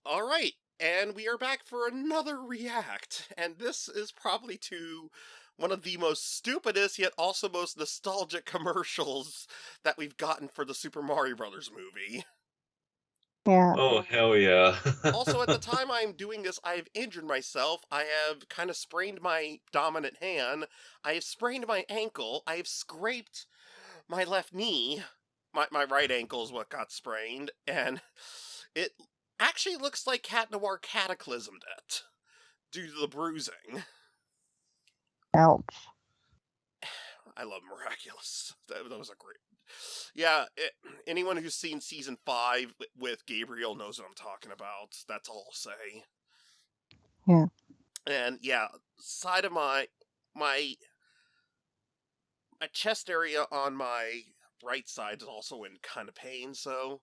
All right, and we are back for another react, and this is probably to one of the most stupidest yet also most nostalgic commercials that we've gotten for the Super Mario Brothers movie. Yeah. Oh, hell yeah. Also, at the time I'm doing this, I've injured myself. I have kind of sprained my dominant hand. I have sprained my ankle. I have scraped my left knee. My right ankle is what got sprained, and it actually looks like Cat Noir cataclysmed it due to the bruising. Ouch. I love Miraculous. That was a great. Yeah, anyone who's seen season 5 with Gabriel knows what I'm talking about. That's all I'll say. Yeah. And yeah, side of my my chest area on my right side is also in kind of pain. So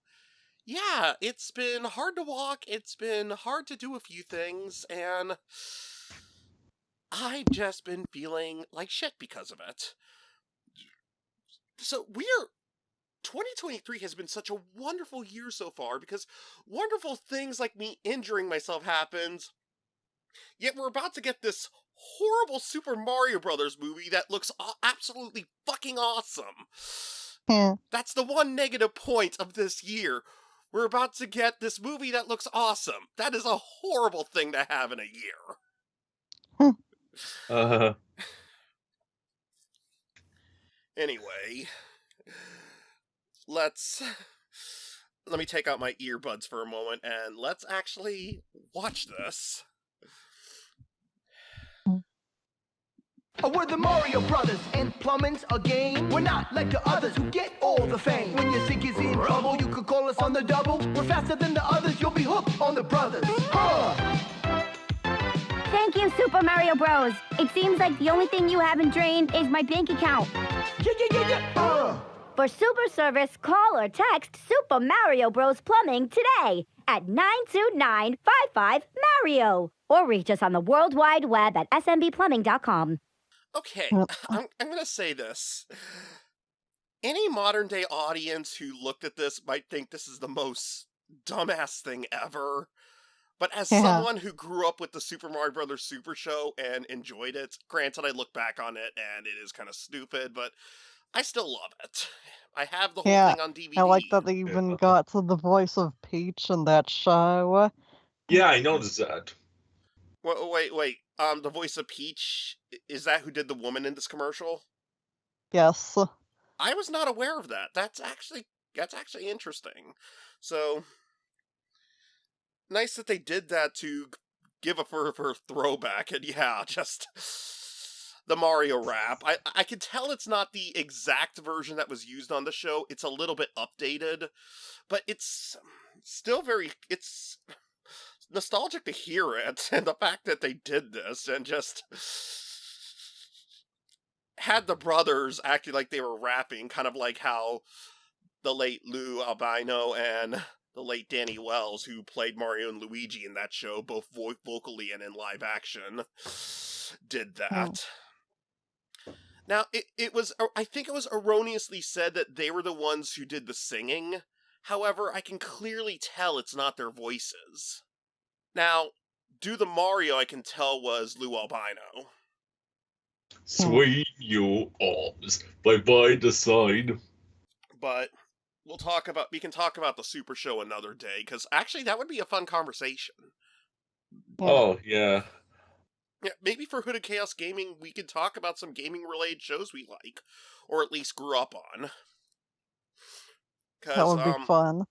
yeah, it's been hard to walk. It's been hard to do a few things, and I've just been feeling like shit because of it. So we're 2023 has been such a wonderful year so far because wonderful things like me injuring myself happens. Yet we're about to get this horrible Super Mario Brothers movie that looks absolutely fucking awesome. Yeah. That's the one negative point of this year. We're about to get this movie that looks awesome. That is a horrible thing to have in a year. uh, Anyway, let's let me take out my earbuds for a moment and let's actually watch this. We're the Mario Brothers, and plumbing's a game. We're not like the others who get all the fame. When your sink is in trouble, you could call us on the double. We're faster than the others, you'll be hooked on the brothers. Thank you, Super Mario Bros. It seems like the only thing you haven't drained is my bank account. Yeah. For super service, call or text Super Mario Bros. Plumbing today at 92955-MARIO. Or reach us on the World Wide Web at smbplumbing.com. Okay, Yep. I'm gonna say this. Any modern day audience who looked at this might think this is the most dumbass thing ever. But as Yeah. someone who grew up with the Super Mario Brothers Super Show and enjoyed it, granted I look back on it and it is kind of stupid, but I still love it. I have the whole Yeah. thing on I like DVD. that they even yeah. got to the voice of Peach in that show. Yeah, I noticed that. Wait. The voice of Peach, is that who did the woman in this commercial? Yes. I was not aware of that. That's actually interesting. So nice that they did that to give a further throwback. And yeah, just the Mario rap. I can tell it's not the exact version that was used on the show. It's a little bit updated, but it's still it's nostalgic to hear it, and the fact that they did this and just had the brothers acting like they were rapping, kind of like how the late Lou Albino and the late Danny Wells, who played Mario and Luigi in that show, both vocally and in live action, did that. Now, it was, I think it was erroneously said that they were the ones who did the singing. However, I can clearly tell it's not their voices. Now, Do the Mario I can tell was Lou Albino. Swing your arms by the side. But we can talk about the Super Show another day, because actually that would be a fun conversation. Yeah. Oh, yeah. Yeah, maybe for Hooded Chaos Gaming, we could talk about some gaming-related shows we like, or at least grew up on. That would be fun.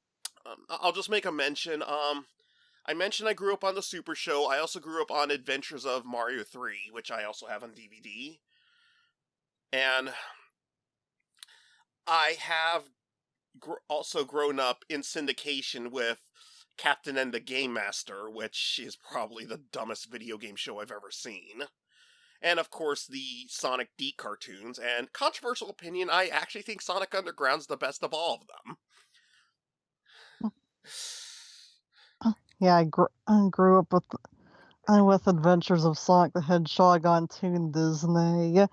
I'll just make a mention. I mentioned I grew up on the Super Show. I also grew up on Adventures of Mario 3, which I also have on DVD. And I have also grown up in syndication with Captain and the Game Master, which is probably the dumbest video game show I've ever seen. And of course, the Sonic D cartoons. And controversial opinion, I actually think Sonic Underground's the best of all of them. Yeah, I grew up with Adventures of Sonic the Hedgehog on Toon Disney.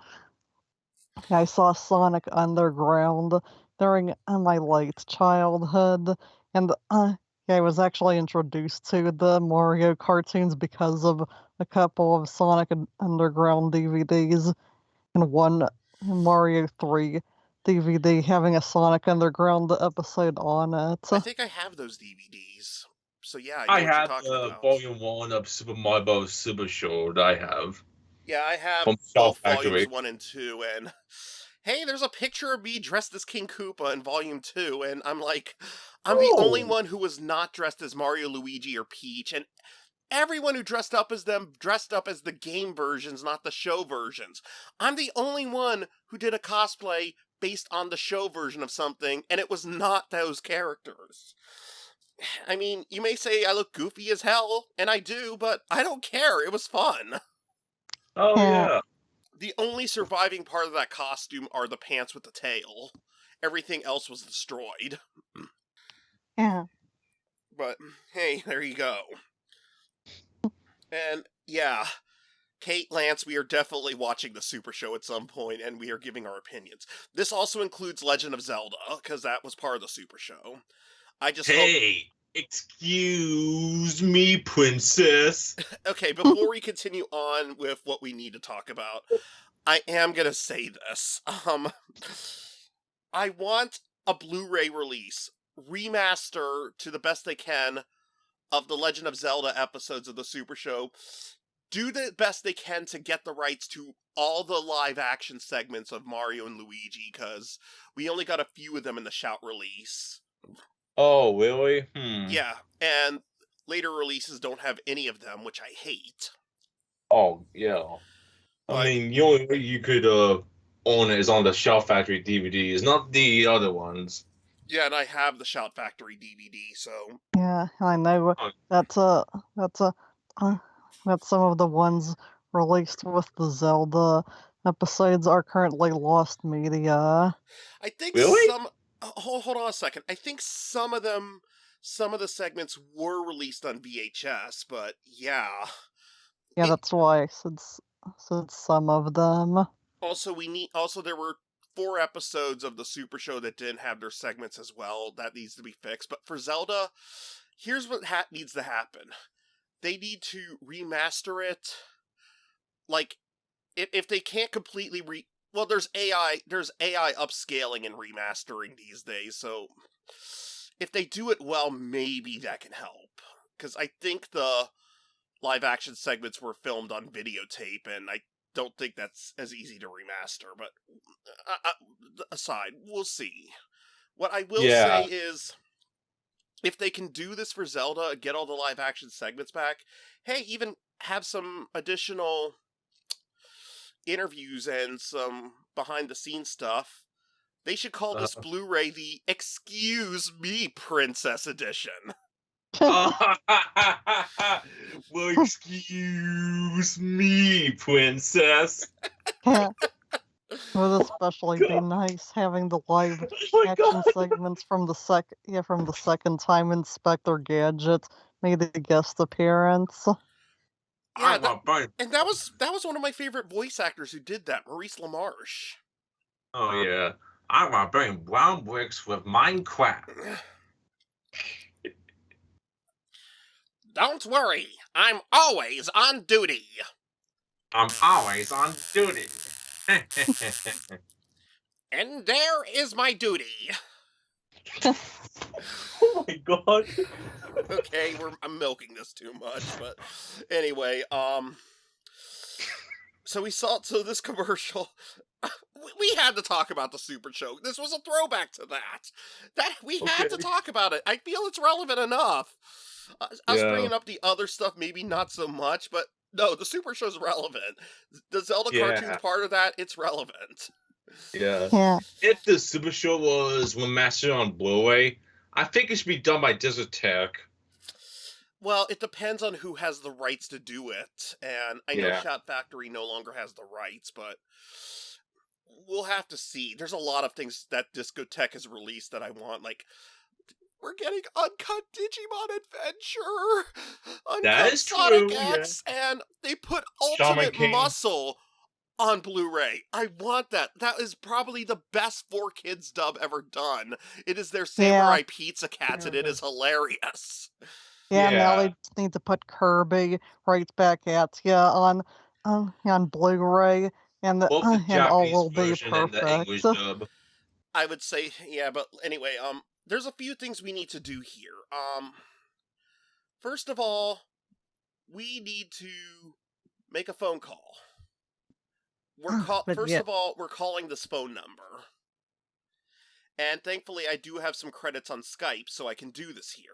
I saw Sonic Underground during my late childhood, and I was actually introduced to the Mario cartoons because of a couple of Sonic Underground DVDs, and one Mario 3 DVD having a Sonic Underground episode on it. I think I have those DVDs. So yeah, I know I what you're had talking about. Volume 1 of Super Mario Bros. Super Show that I have. Yeah, I have From both Shout Factory. volumes 1 and 2, and hey, there's a picture of me dressed as King Koopa in volume 2, and I'm like, I'm the only one who was not dressed as Mario, Luigi, or Peach, and everyone who dressed up as them dressed up as the game versions, not the show versions. I'm the only one who did a cosplay based on the show version of something, and it was not those characters. I mean, you may say I look goofy as hell, and I do, but I don't care. It was fun. Oh, Yeah. yeah. The only surviving part of that costume are the pants with the tail. Everything else was destroyed. Yeah. But, hey, there you go. And, yeah, Kate, Lance, we are definitely watching the Super Show at some point, and we are giving our opinions. This also includes Legend of Zelda, because that was part of the Super Show. I just hope... Hey, excuse me, princess. Okay, before we continue on with what we need to talk about, I am gonna say this. I want a Blu-ray release, remaster to the best they can of the Legend of Zelda episodes of the Super Show. Do the best they can to get the rights to all the live-action segments of Mario and Luigi, because we only got a few of them in the Shout release. Oh, really? Yeah, and later releases don't have any of them, which I hate. Oh, yeah. I mean, the only way you could own it is on the Shout Factory DVDs, not the other ones. Yeah, and I have the Shout Factory DVD, so... Yeah, I know. That's some of the ones released with the Zelda episodes are currently lost media. I think Really? some... Hold on a second. I think some of the segments were released on VHS, but yeah. Yeah, that's why I said some of them. Also, there were 4 episodes of the Super Show that didn't have their segments as well. That needs to be fixed. But for Zelda, here's what needs to happen. They need to remaster it. Like, if they can't completely well, there's AI upscaling and remastering these days, so if they do it well, maybe that can help. Because I think the live-action segments were filmed on videotape, and I don't think that's as easy to remaster, but aside, we'll see. What I will say is, if they can do this for Zelda, get all the live-action segments back, hey, even have some additional interviews and some behind-the-scenes stuff, they should call this Blu-ray the Excuse Me Princess Edition. Well, excuse me, princess. Yeah. It would especially be nice having the live action segments from the second time Inspector Gadget made a guest appearance. Yeah, that was one of my favorite voice actors who did that, Maurice LaMarche. Oh yeah, I'm gonna bring brown bricks with Minecraft. Don't worry, I'm always on duty. I'm always on duty. And there is my duty. Oh my god. Okay, I'm milking this too much, but anyway, so this commercial, we had to talk about the Super Show. This was a throwback to that we had to talk about it. I feel it's relevant enough. Us bringing up the other stuff, maybe not so much, but no, the Super Show's relevant. The Zelda cartoon's part of that, it's relevant. Yeah. If the Super Show was remastered on Blu-ray, I think it should be done by Desert Tech. Well, it depends on who has the rights to do it, and I know Shout Factory no longer has the rights, but we'll have to see. There's a lot of things that Discotech has released that I want, like, we're getting Uncut Digimon Adventure, Uncut Sonic X, and they put Ultimate Muscle on Blu-ray. I want that. That is probably the best 4Kids dub ever done. It is their Samurai Pizza Cats, and it is hilarious. Yeah, now Yeah. they just need to put Kirby right back at you on Blu-ray, and Both the and all Japanese will be version and the perfect. English dub. I would say, yeah, but anyway, there's a few things we need to do here. First of all, we need to make a phone call. But First yeah, of all, we're calling this phone number. And thankfully, I do have some credits on Skype, so I can do this here.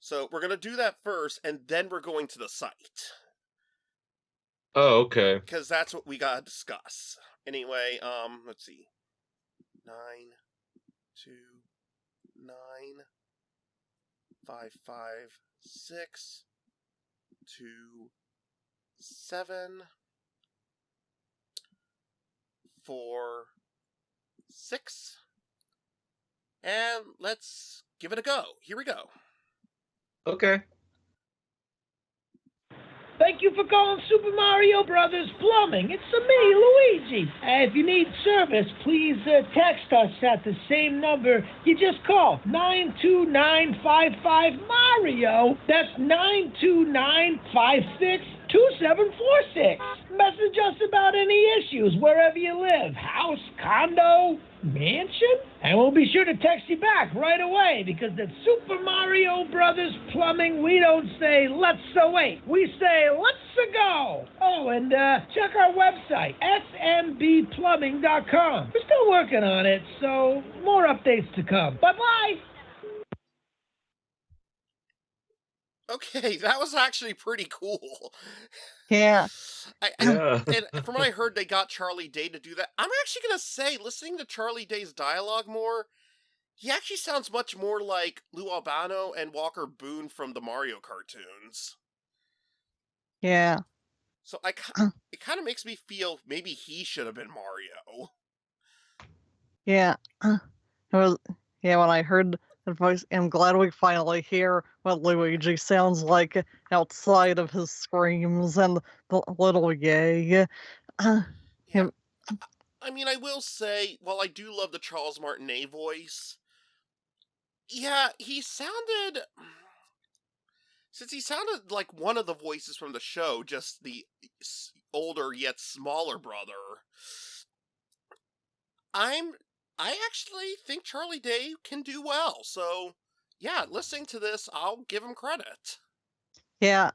So we're going to do that first, and then we're going to the site. Oh, okay. Because that's what we got to discuss. Anyway, let's see. 929562746. And let's give it a go. Here we go. Okay. Thank you for calling Super Mario Brothers Plumbing. It's me, Luigi. If you need service, please text us at the same number you just called, 92955 That's 929562746. Message us about any issues wherever you live, house, condo, mansion, and we'll be sure to text you back right away, because at Super Mario Brothers Plumbing, we don't say let's wait, we say let's go. Oh, and check our website, smbplumbing.com. We're still working on it, so more updates to come. Bye-bye. Okay, that was actually pretty cool. yeah, Yeah. And from what I heard, they got Charlie Day to do that. I'm actually going to say, listening to Charlie Day's dialogue more, he actually sounds much more like Lou Albano and Walker Boone from the Mario cartoons. yeah. So it kind of makes me feel maybe he should have been Mario. Yeah, it was. Yeah, when I heard the voice, I'm glad we finally hear what Luigi sounds like outside of his screams and the little yay. Yeah. Him, I mean, I will say, while I do love the Charles Martinet voice, yeah, since he sounded like one of the voices from the show, just the older yet smaller brother, I actually think Charlie Day can do well. So, yeah, listening to this, I'll give him credit. yeah,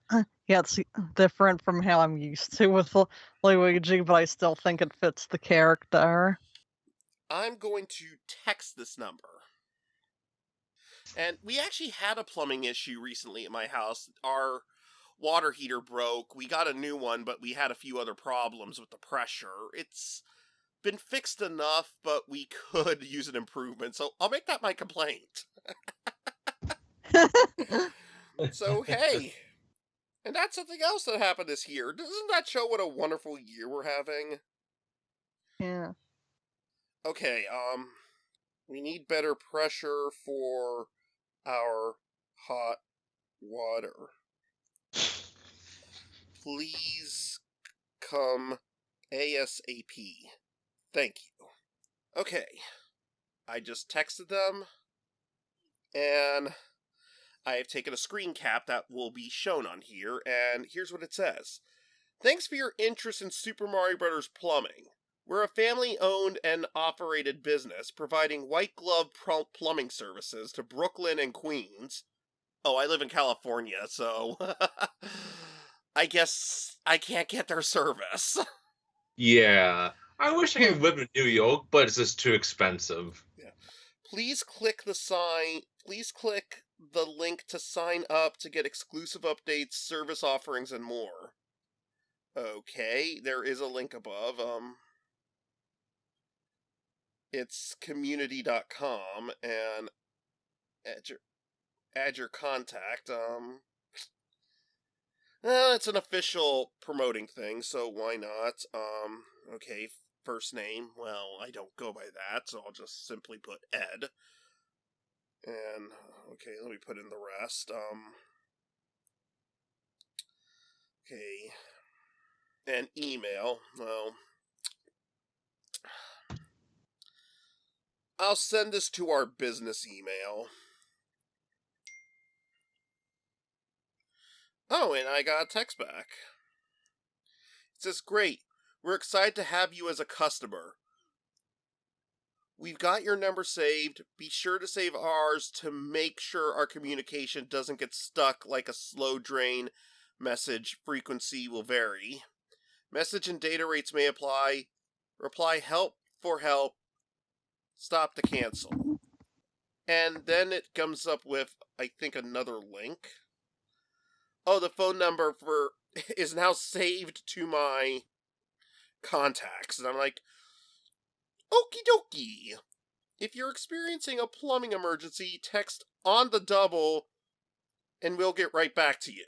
it's different from how I'm used to with Luigi, but I still think it fits the character. I'm going to text this number. And we actually had a plumbing issue recently at my house. Our water heater broke. We got a new one, but we had a few other problems with the pressure. It's been fixed enough, but we could use an improvement. So I'll make that my complaint. So, hey. And that's something else that happened this year. Doesn't that show what a wonderful year we're having? Yeah. Okay, we need better pressure for our hot water. Please come ASAP. Thank you. Okay. I just texted them, and I have taken a screen cap that will be shown on here, and here's what it says. Thanks for your interest in Super Mario Bros. Plumbing. We're a family-owned and operated business providing white-glove plumbing services to Brooklyn and Queens. Oh, I live in California, so I guess I can't get their service. Yeah. I wish I could live in New York, but it's just too expensive. Yeah. Please click the link to sign up to get exclusive updates, service offerings, and more. Okay, there is a link above. It's community.com, and add your contact. It's an official promoting thing, so why not? Okay, first name. Well, I don't go by that, so I'll just simply put Ed. And okay, let me put in the rest. Okay. An email. Well, I'll send this to our business email. Oh, and I got a text back. It says, great. We're excited to have you as a customer. We've got your number saved. Be sure to save ours to make sure our communication doesn't get stuck like a slow drain. Message frequency will vary. Message and data rates may apply. Reply help for help. Stop to cancel. And then it comes up with, I think, another link. Oh, the phone number is now saved to my contacts. And I'm like, okie dokie. If you're experiencing a plumbing emergency, text on the double and we'll get right back to you.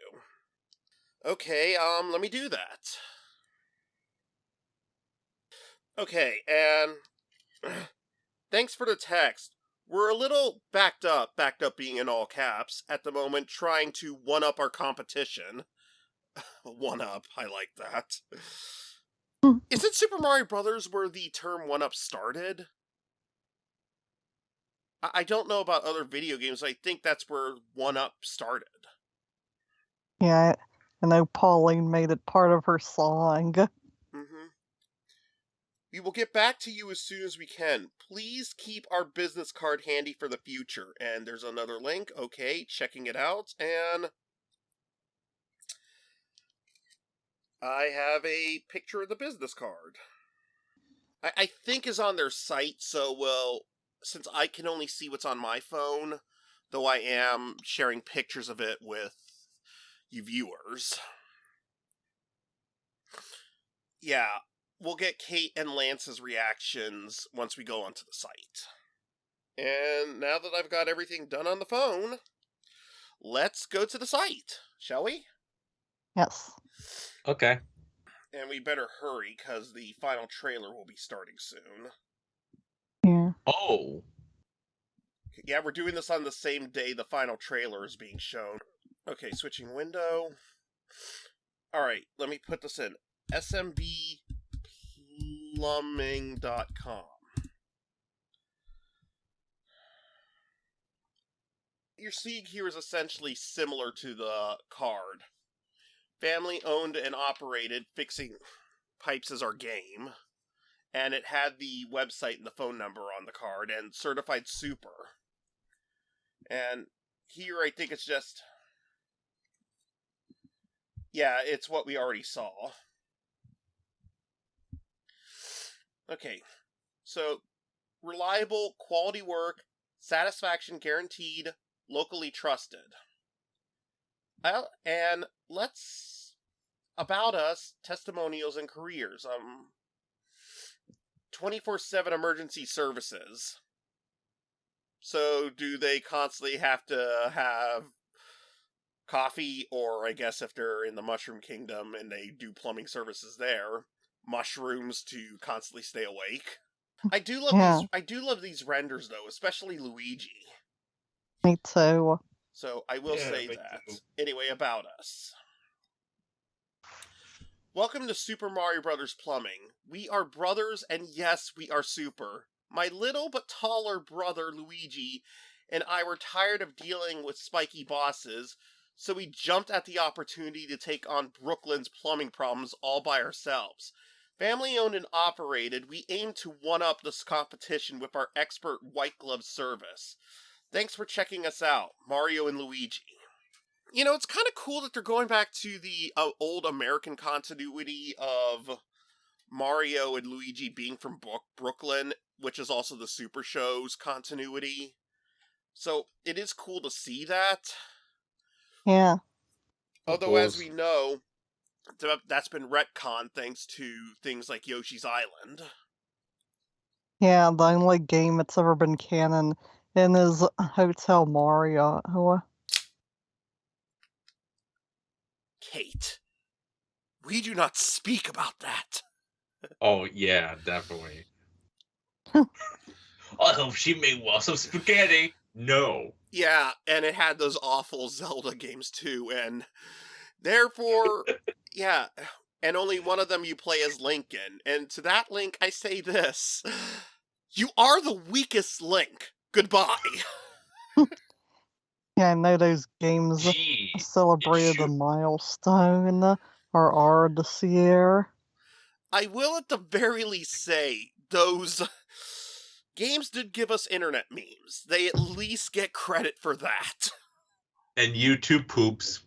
Okay, let me do that. Okay, and thanks for the text. We're a little backed up being in all caps, at the moment trying to one-up our competition. One-up, I like that. Is it Super Mario Brothers where the term one-up started? I don't know about other video games, I think that's where one-up started. Yeah, I know Pauline made it part of her song. Mm-hmm. We will get back to you as soon as we can. Please keep our business card handy for the future. And there's another link. Okay, checking it out. And I have a picture of the business card. I think is on their site, so since I can only see what's on my phone, though I am sharing pictures of it with you viewers. Yeah, we'll get Kate and Lance's reactions once we go onto the site. And now that I've got everything done on the phone, let's go to the site, shall we? Yes. Okay. And we better hurry, because the final trailer will be starting soon. Yeah. Oh. Yeah, we're doing this on the same day the final trailer is being shown. Okay, switching window. Alright, let me put this in. smbplumbing.com. You're seeing here is essentially similar to the card. Family owned and operated, fixing pipes is our game. And it had the website and the phone number on the card, and certified super. And here I think it's just... yeah, it's what we already saw. Okay, so reliable, quality work, satisfaction guaranteed, locally trusted. And let's... about us, testimonials and careers. 24/7 emergency services. So do they constantly have to have coffee, or I guess if they're in the Mushroom Kingdom and they do plumbing services there, mushrooms to constantly stay awake? I do love these renders though, especially Luigi. Me too. So I will say me that. too. Anyway, about us. Welcome to Super Mario Brothers Plumbing. We are brothers, and yes, we are super. My little but taller brother, Luigi, and I were tired of dealing with spiky bosses, so we jumped at the opportunity to take on Brooklyn's plumbing problems all by ourselves. Family owned and operated, we aim to one-up this competition with our expert white glove service. Thanks for checking us out, Mario and Luigi. You know, it's kind of cool that they're going back to the old American continuity of Mario and Luigi being from Brooklyn, which is also the Super Show's continuity. So, it is cool to see that. Yeah. Although, as we know, that's been retconned thanks to things like Yoshi's Island. Yeah, the only game that's ever been canon in is Hotel Mario. Kate, we do not speak about that. Oh, yeah, definitely. I hope she made some spaghetti. No. Yeah, and it had those awful Zelda games too, and therefore, yeah, and only one of them you play as Lincoln. And to that Link, I say this. You are the weakest Link. Goodbye. Yeah, I know those games Gee, it celebrated a should. milestone or are this year. I will at the very least say, those games did give us internet memes. They at least get credit for that. And YouTube poops.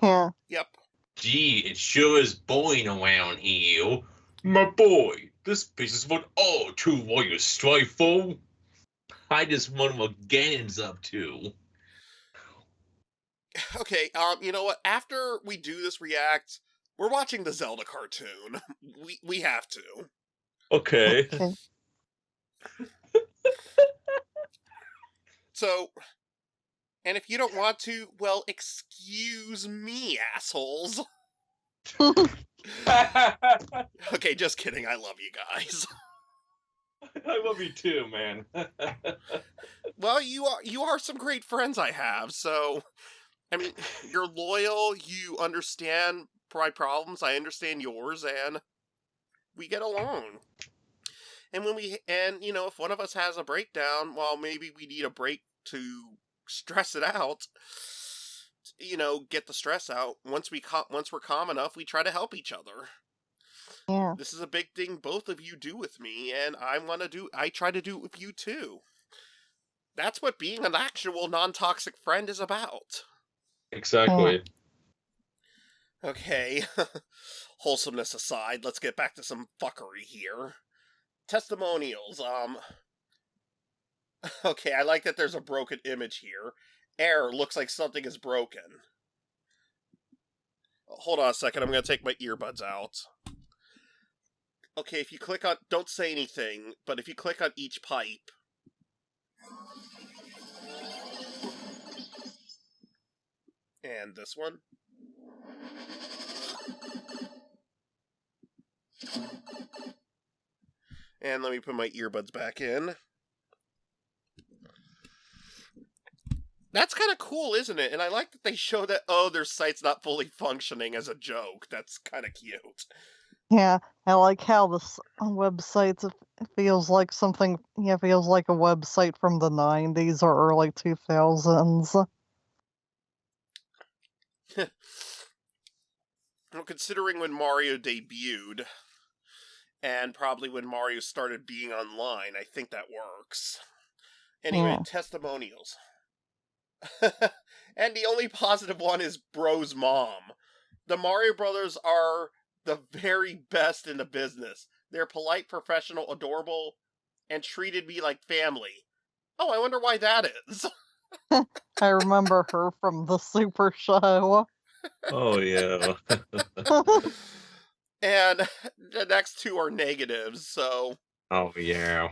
Yeah. Yep. Gee, it sure is boring around here. My boy, this place is what all true warriors strive for. I just wonder what Ganon's up to. Okay, you know what? After we do this react, we're watching the Zelda cartoon. We have to. Okay. Okay. So, and if you don't want to, well, excuse me, assholes. Okay, just kidding. I love you guys. I love you too, man. Well, you are some great friends I have, so I mean, you're loyal, you understand my problems, I understand yours, and we get along. And you know, if one of us has a breakdown, well, maybe we need a break to stress it out. You know, get the stress out. Once we're calm enough, we try to help each other. Yeah. This is a big thing both of you do with me, and I try to do it with you too. That's what being an actual non-toxic friend is about. Exactly. Okay, wholesomeness aside, let's get back to some fuckery here. Testimonials, okay, I like that there's a broken image here. Error, looks like something is broken. Hold on a second, I'm gonna take my earbuds out. Okay, if you click on, don't say anything, but if you click on each pipe, and this one, and let me put my earbuds back in. That's kind of cool, isn't it? And I like that they show that, oh, their site's not fully functioning as a joke. That's kind of cute. Yeah, I like how this website feels like something. Yeah, feels like a website from the 90s or early 2000s. Well, considering when Mario debuted, and probably when Mario started being online, I think that works. Anyway, Yeah. testimonials. And the only positive one is Bro's mom. The Mario Brothers are the very best in the business. They're polite, professional, adorable, and treated me like family. Oh, I wonder why that is. I remember her from the Super Show. Oh yeah. And the next two are negatives, so... Oh yeah.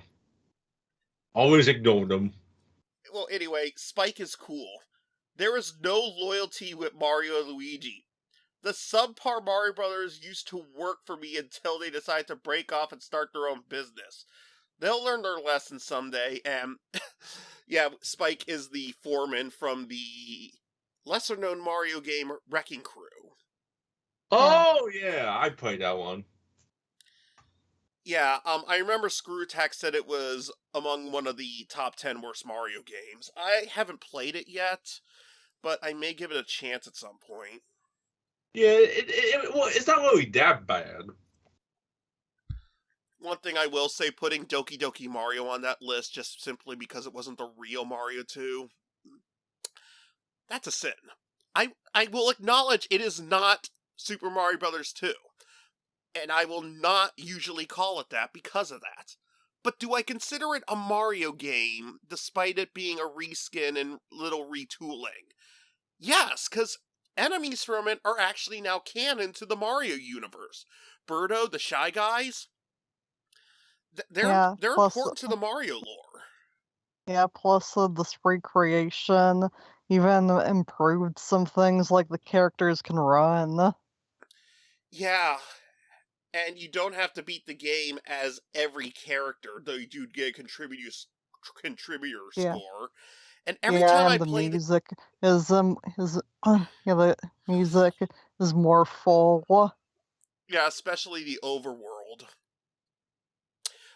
Always ignore them. Well, anyway, Spike is cool. There is no loyalty with Mario and Luigi. The subpar Mario Brothers used to work for me until they decided to break off and start their own business. They'll learn their lesson someday, and yeah, Spike is the foreman from the lesser-known Mario game Wrecking Crew. Oh yeah, I played that one. Yeah, I remember ScrewAttack said it was among one of the top 10 worst Mario games. I haven't played it yet, but I may give it a chance at some point. Yeah, well, it's not really that bad. One thing I will say, putting Doki Doki Mario on that list just simply because it wasn't the real Mario 2, that's a sin. I will acknowledge it is not Super Mario Bros. 2. And I will not usually call it that because of that. But do I consider it a Mario game, despite it being a reskin and little retooling? Yes, because enemies from it are actually now canon to the Mario universe. Birdo, the Shy Guys, they're plus, important to the Mario lore. Yeah, plus this recreation even improved some things like the characters can run. Yeah, and you don't have to beat the game as every character, though you do get a contributor Yeah. score. And every Yeah, time and I the play music is the music is more full. Yeah, especially the overworld.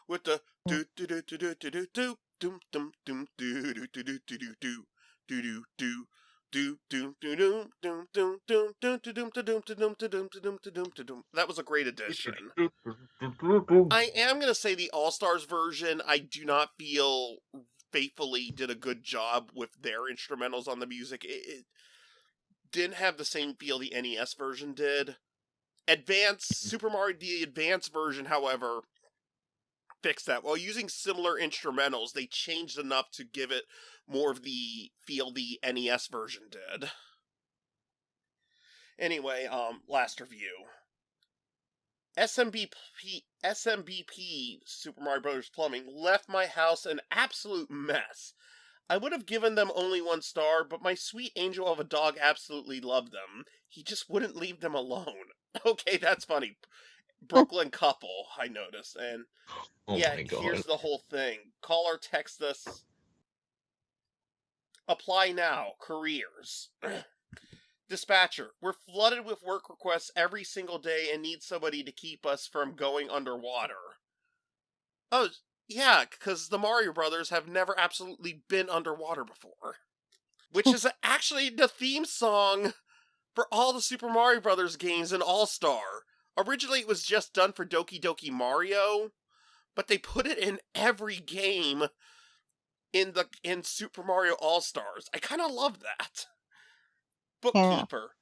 With the do do do do do do do do dum dum dum do do do do do do do do do do do do do dum dum dum dum dum dum dum dum dum dum. That was a great addition. I am gonna say the All-Stars version, I do not feel faithfully did a good job with their instrumentals on the music. It didn't have the same feel the NES version did. Super Mario the Advance version, however, fixed that. While using similar instrumentals, they changed enough to give it more of the feel the NES version did. Anyway, last review. SMBP Super Mario Bros. Plumbing left my house an absolute mess. I would have given them only 1 star, but my sweet angel of a dog absolutely loved them. He just wouldn't leave them alone. Okay, that's funny. Brooklyn couple, I noticed. And Oh yeah, my god. here's the whole thing. Call or text us. Apply now. Careers. Dispatcher, we're flooded with work requests every single day and need somebody to keep us from going underwater. Oh, yeah, because the Mario Brothers have never absolutely been underwater before. Which is actually the theme song for all the Super Mario Brothers games in All-Star. Originally it was just done for Doki Doki Mario, but they put it in every game in Super Mario All-Stars. I kind of love that. Bookkeeper.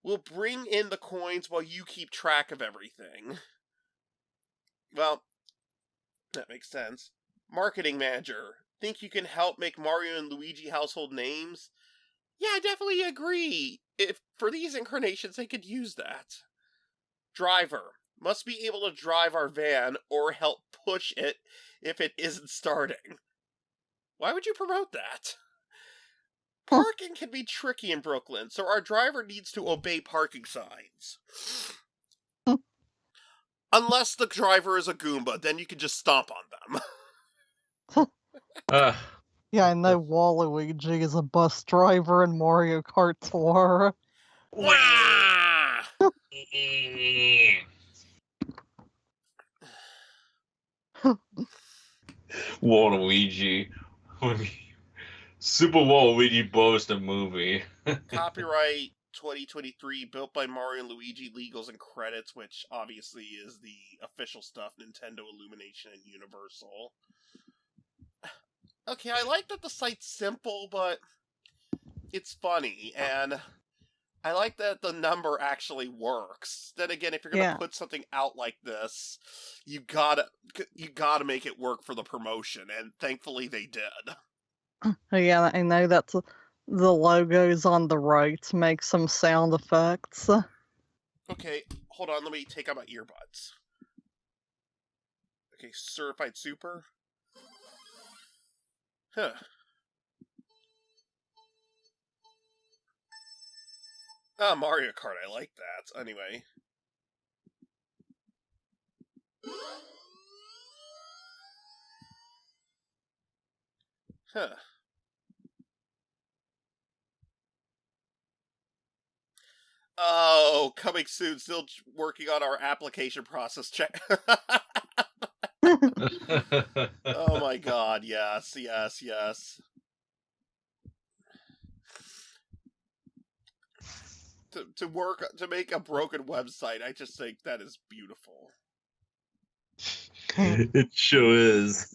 We'll bring in the coins while you keep track of everything. Well, that makes sense. Marketing manager. Think you can help make Mario and Luigi household names? Yeah, I definitely agree. If for these incarnations, they could use that. Driver. Must be able to drive our van or help push it if it isn't starting. Why would you promote that? Parking can be tricky in Brooklyn, so our driver needs to obey parking signs. Unless the driver is a Goomba, then you can just stomp on them. Yeah, I know Waluigi is a bus driver in Mario Kart Tour. Wah! Waluigi. Super Waluigi Bros. The movie. Copyright 2023, built by Mario and Luigi, legals and credits, which obviously is the official stuff, Nintendo, Illumination, and Universal. Okay, I like that the site's simple, but it's funny, and I like that the number actually works. Then again, if you're gonna put something out like this, you gotta make it work for the promotion, and thankfully they did. Yeah, I know that's the logos on the right make some sound effects. Okay, hold on, let me take out my earbuds. Okay, certified super. Huh. Ah, Mario Kart, I like that. Anyway. Huh. Oh, coming soon. Still working on our application process check. Oh my god, yes. To make a broken website, I just think that is beautiful. It sure is.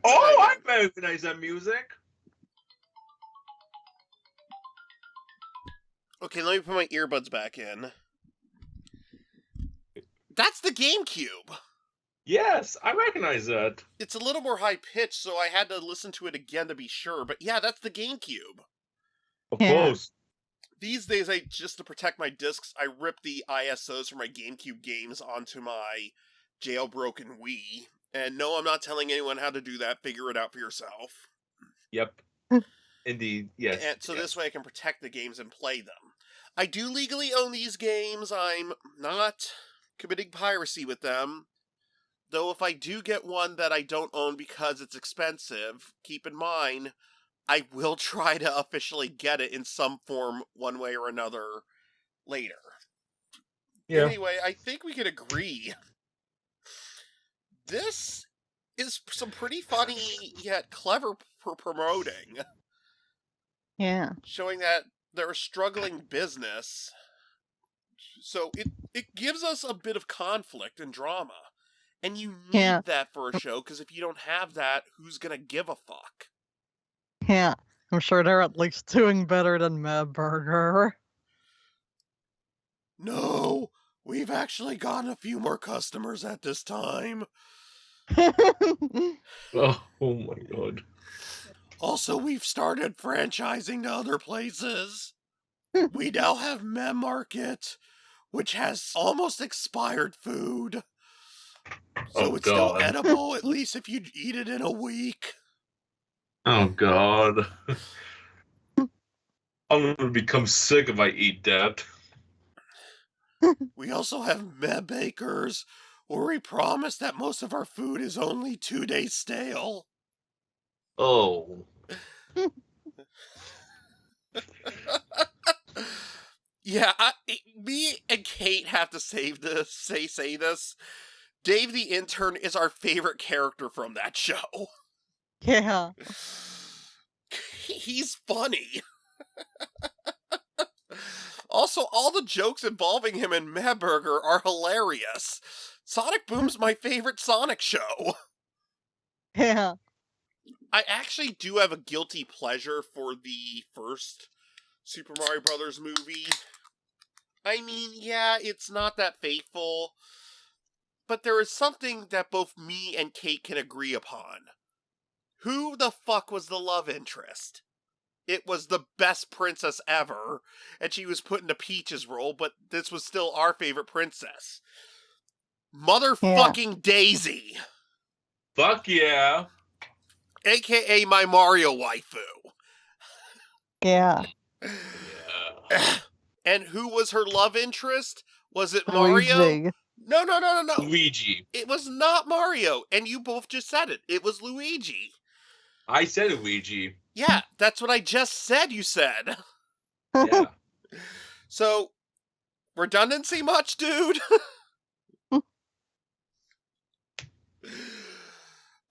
Oh, I recognize that music. Okay, let me put my earbuds back in. That's the GameCube! Yes, I recognize that. It's a little more high-pitched, so I had to listen to it again to be sure, but yeah, that's the GameCube. Of course. These days, just to protect my discs, I rip the ISOs from my GameCube games onto my jailbroken Wii. And no, I'm not telling anyone how to do that. Figure it out for yourself. Yep. Indeed, yes. And so this way I can protect the games and play them. I do legally own these games. I'm not committing piracy with them. Though if I do get one that I don't own because it's expensive, keep in mind, I will try to officially get it in some form, one way or another, later. Yeah. Anyway, I think we can agree. This is some pretty funny yet clever promoting, Yeah. showing that they're a struggling business. So it gives us a bit of conflict and drama. And you need Yeah. that for a show, because if you don't have that, who's gonna give a fuck? Yeah. I'm sure they're at least doing better than Mad Burger. No, we've actually gotten a few more customers at this time. Oh my god. Also, we've started franchising to other places. We now have Mem Market, which has almost expired food. So Oh, it's still God. edible, at least if you eat it in a week. Oh god. I'm gonna become sick if I eat that. We also have Mem Bakers, where we promise that most of our food is only 2 days stale. Oh. Yeah, me and Kate have to say this. Dave the intern is our favorite character from that show. Yeah. He's funny. Also, all the jokes involving him and Mad Burger are hilarious. Sonic Boom's my favorite Sonic show. Yeah. I actually do have a guilty pleasure for the first Super Mario Brothers movie. I mean, yeah, it's not that faithful, but there is something that both me and Kate can agree upon. Who the fuck was the love interest? It was the best princess ever, and she was put into Peach's role, but this was still our favorite princess. Motherfucking Daisy! Fuck yeah. AKA my Mario waifu. Yeah. Yeah. And who was her love interest? Was it Mario? Luigi. No. Luigi. It was not Mario, and you both just said it. It was Luigi. I said Luigi. Yeah, that's what I just said you said. Yeah. So, redundancy much, dude?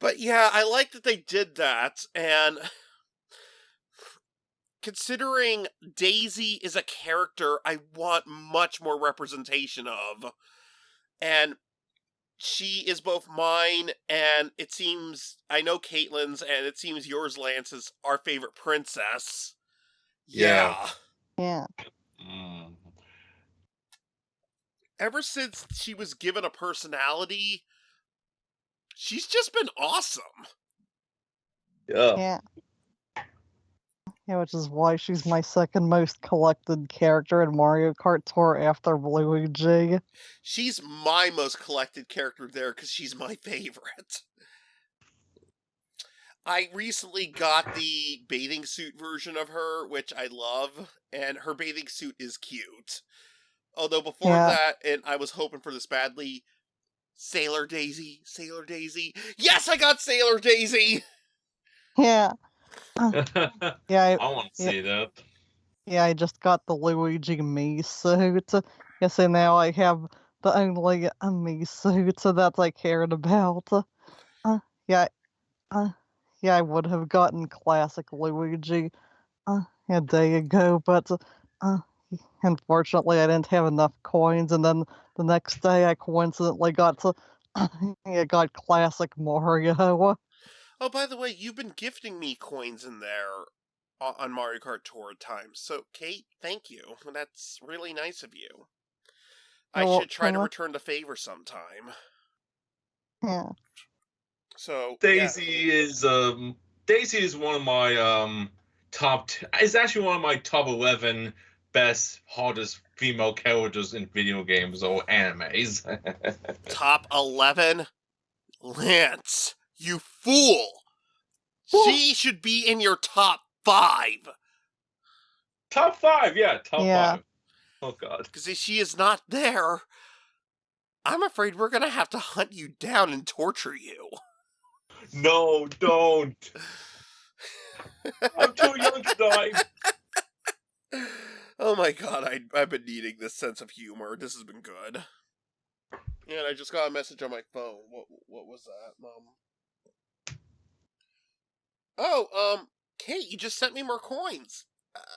But yeah, I like that they did that, and considering Daisy is a character I want much more representation of, and she is both mine, and it seems, I know Caitlin's, and it seems yours, Lance, is our favorite princess. Yeah. Yeah. Mm. Ever since she was given a personality, she's just been awesome. Yeah. Yeah. Yeah, which is why she's my second most collected character in Mario Kart Tour after Luigi. She's my most collected character there because she's my favorite. I recently got the bathing suit version of her, which I love, and her bathing suit is cute. Although before that, and I was hoping for this badly, Sailor Daisy. Yes, I got Sailor Daisy! Yeah. Yeah. I want to see that. Yeah, I just got the Luigi Mii suit. Yeah, so now I have the only Mii suit that I cared about. Yeah, I would have gotten classic Luigi a day ago, but unfortunately I didn't have enough coins, and then the next day I coincidentally got got classic Mario. Oh, by the way, you've been gifting me coins in there on Mario Kart Tour at times. So, Kate, thank you. That's really nice of you. I You're should try to welcome. return the favor sometime. Yeah. So, Daisy is one of my it's actually one of my top 11 best hottest female characters in video games or animes. top 11? Lance, you fool! She should be in your top 5. Top 5, yeah, top Yeah. 5. Oh god. Because if she is not there, I'm afraid we're gonna have to hunt you down and torture you. No, don't. I'm too young to die. Oh my god, I've been needing this sense of humor. This has been good. And I just got a message on my phone. What was that, Mom? Oh, Kate, you just sent me more coins.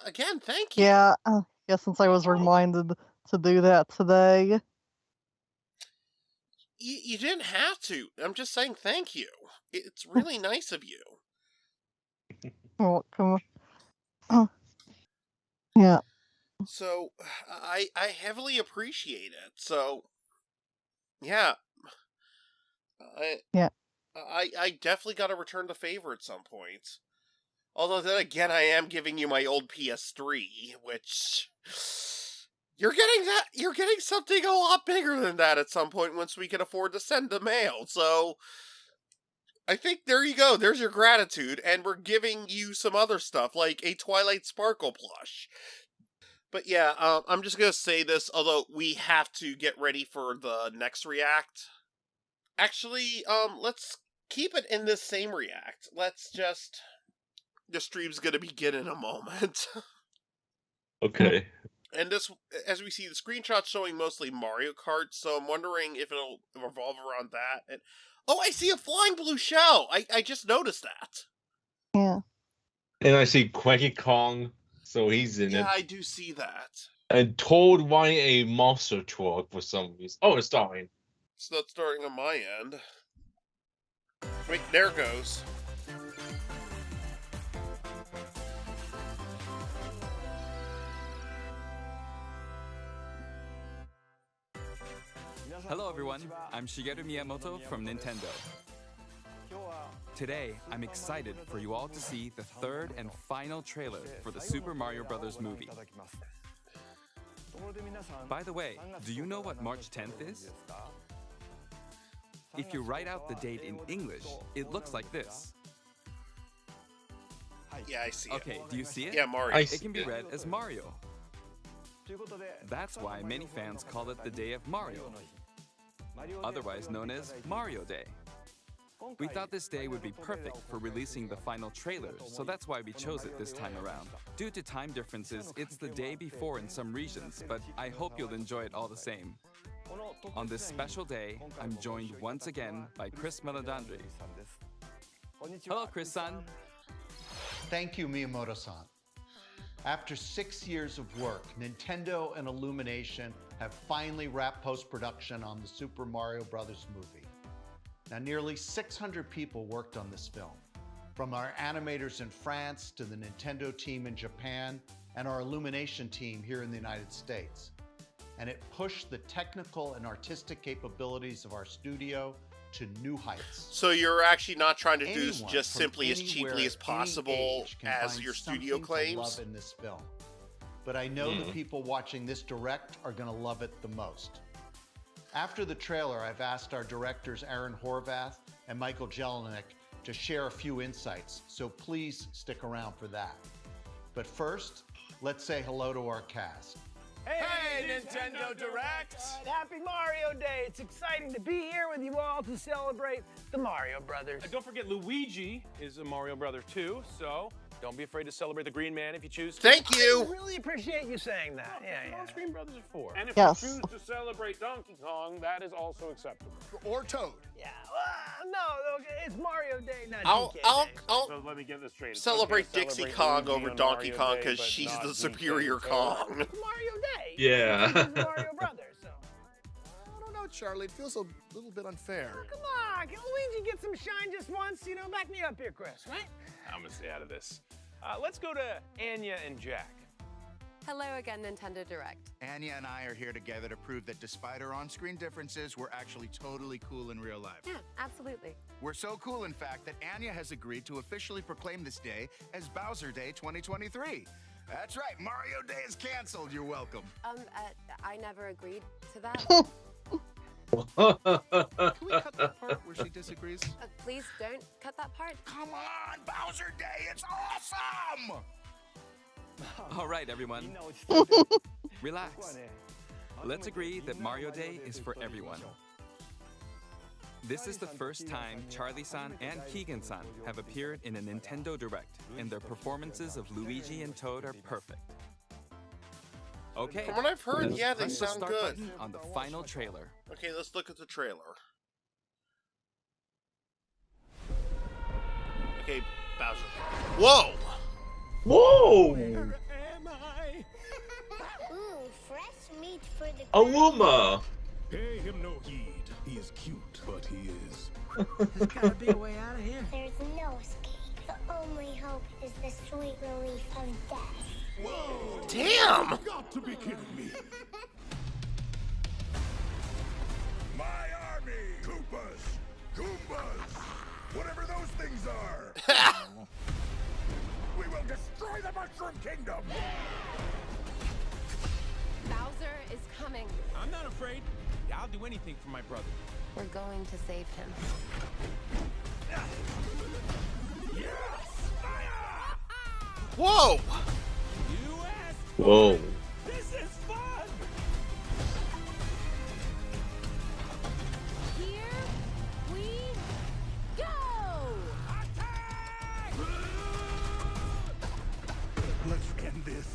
Again, thank you. Yeah, since I was reminded to do that today. You didn't have to. I'm just saying thank you. It's really nice of you. Welcome. Yeah. So, I heavily appreciate it. So, yeah. I definitely got to return the favor at some point. Although then again, I am giving you my old PS3, which you're getting something a lot bigger than that at some point once we can afford to send the mail. So I think there you go. There's your gratitude, and we're giving you some other stuff like a Twilight Sparkle plush. But yeah, I'm just gonna say this, although we have to get ready for the next react. Actually, let's keep it in this same react. The stream's gonna begin in a moment. Okay. And this, as we see, the screenshot's showing mostly Mario Kart, so I'm wondering if it'll revolve around that. And oh, I see a flying blue shell! I just noticed that. Yeah. And I see Cranky Kong, so he's in it. Yeah, I do see that. And Toad wanting a monster truck for some reason. Oh, it's starting. It's not starting on my end. Wait, there it goes. Hello everyone, I'm Shigeru Miyamoto from Nintendo. Today, I'm excited for you all to see the third and final trailer for the Super Mario Bros. Movie. By the way, do you know what March 10th is? If you write out the date in English, it looks like this. Yeah, I see it. Okay, do you see it? Yeah, Mario. It can be read as Mario. That's why many fans call it the Day of Mario, otherwise known as Mario Day. We thought this day would be perfect for releasing the final trailer, so that's why we chose it this time around. Due to time differences, it's the day before in some regions, but I hope you'll enjoy it all the same. On this special day, I'm joined once again by Chris Meledandri. Hello, Chris-san. Thank you, Miyamoto-san. After 6 years of work, Nintendo and Illumination have finally wrapped post-production on the Super Mario Bros. Movie. Now, nearly 600 people worked on this film, from our animators in France to the Nintendo team in Japan and our Illumination team here in the United States. And it pushed the technical and artistic capabilities of our studio to new heights. So you're actually not trying to do this Anyone just from simply as anywhere, cheaply as any possible age can as find your studio something to claims? love in this film. But I know the people watching this direct are going to love it the most. After the trailer, I've asked our directors Aaron Horvath and Michael Jelinek to share a few insights, so please stick around for that. But first, let's say hello to our cast. Hey, Nintendo Direct! Happy Mario Day! It's exciting to be here with you all to celebrate the Mario Brothers. Don't forget Luigi is a Mario Brother too, so don't be afraid to celebrate the Green Man if you choose to. Thank you! I really appreciate you saying that. Yeah. All Green Brothers are for. And if Yes. you choose to celebrate Donkey Kong, that is also acceptable. Or Toad. Yeah, no, it's Mario Day, not I'll So let me get this straight. It's celebrate okay to Dixie celebrate Kong Luigi over on Donkey Mario Kong Day, because but she's not the DK. superior So- Kong. It's Mario Day. Yeah. This is Mario Brothers, so. I don't know, Charlie. It feels a little bit unfair. Come on, can Luigi get some shine just once? Back me up here, Chris, right? I'm gonna stay out of this. Let's go to Anya and Jack. Hello again, Nintendo Direct. Anya and I are here together to prove that despite our on-screen differences, we're actually totally cool in real life. Yeah, absolutely. We're so cool, in fact, that Anya has agreed to officially proclaim this day as Bowser Day 2023. That's right, Mario Day is canceled. You're welcome. I never agreed to that. Can we cut that part where she disagrees? Please don't cut that part. Come on, Bowser Day, it's awesome! All right, everyone. Relax. Let's agree that Mario Day is for everyone. This is the first time Charlie-san and Keegan-san have appeared in a Nintendo Direct, and their performances of Luigi and Toad are perfect. Okay. From what I've heard, let's yeah, they press the sound start good. button on the final trailer. Okay, let's look at the trailer. Okay, Bowser. Whoa! Whoa! Where am I? Ooh, fresh meat for the A woman! Pay him no heed. He is cute, but he is. There's gotta be a way out of here. There's no escape. The only hope is the sweet relief of death. Whoa! Damn! You've got to be kidding me. My army! Koopas! Goombas! Whatever those things are! We will destroy the Mushroom Kingdom! Bowser is coming. I'm not afraid. I'll do anything for my brother. We're going to save him. Whoa! Whoa. This is fun! Here we go! Let's end this.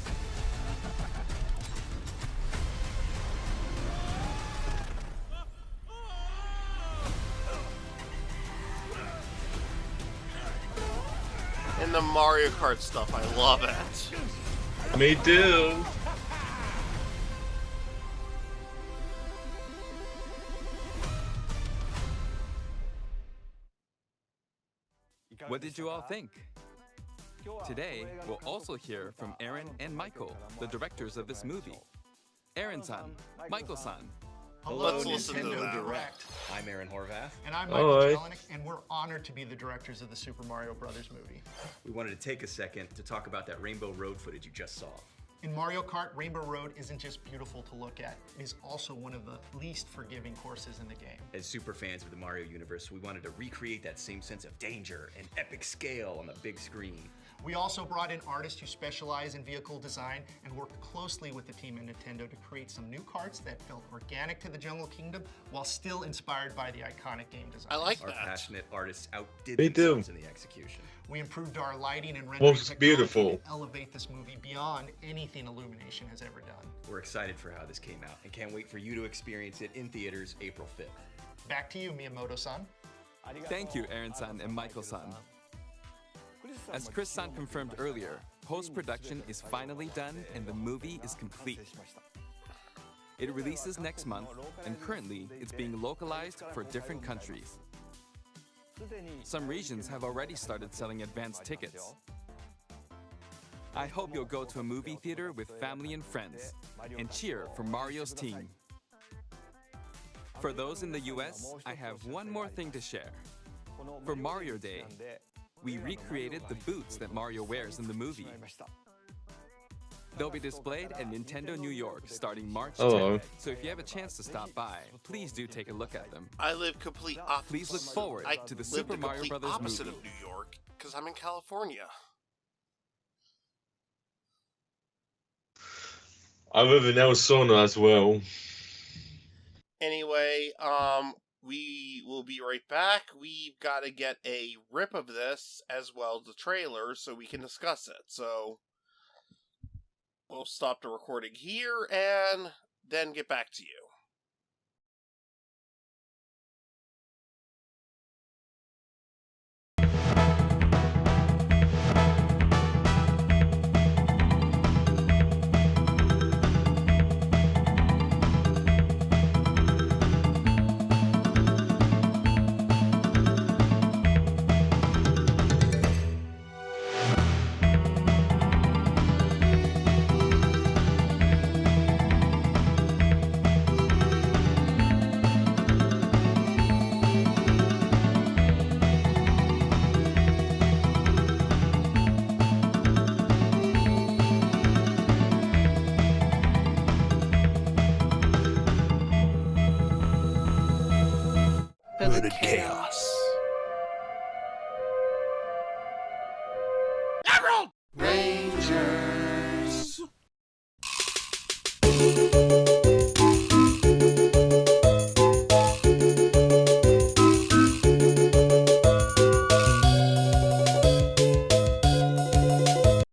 And the Mario Kart stuff, I love it. Me too. What did you all think? Today, we'll also hear from Aaron and Michael, the directors of this movie. Aaron-san, Michael-san. Hello, Let's listen to Nintendo that. Direct. I'm Aaron Horvath. And I'm Michael Hi. Jelinek, and we're honored to be the directors of the Super Mario Brothers movie. We wanted to take a second to talk about that Rainbow Road footage you just saw. In Mario Kart, Rainbow Road isn't just beautiful to look at, it is also one of the least forgiving courses in the game. As super fans of the Mario universe, we wanted to recreate that same sense of danger and epic scale on the big screen. We also brought in artists who specialize in vehicle design and worked closely with the team at Nintendo to create some new karts that felt organic to the Jungle Kingdom while still inspired by the iconic game design. I like Our that. passionate artists outdid Me too. themselves in the execution. We improved our lighting and rendering Looks technology beautiful. to elevate this movie beyond anything Illumination has ever done. We're excited for how this came out and can't wait for you to experience it in theaters April 5th. Back to you, Miyamoto-san. Thank you, Aaron-san and Michael-san. As Chris-san confirmed earlier, post-production is finally done and the movie is complete. It releases next month, and currently it's being localized for different countries. Some regions have already started selling advance tickets. I hope you'll go to a movie theater with family and friends and cheer for Mario's team. For those in the US, I have one more thing to share. For Mario Day, we recreated the boots that Mario wears in the movie. They'll be displayed at Nintendo New York starting March 10th, so if you have a chance to stop by, please do take a look at them. I live complete opposite. Please look forward to the Super Mario Brothers opposite movie. of New York, because I'm in California. I live in Arizona as well. Anyway, we will be right back. We've got to get a rip of this as well as the trailer so we can discuss it. So we'll stop the recording here and then get back to you. Vivid chaos. Emerald! Rain.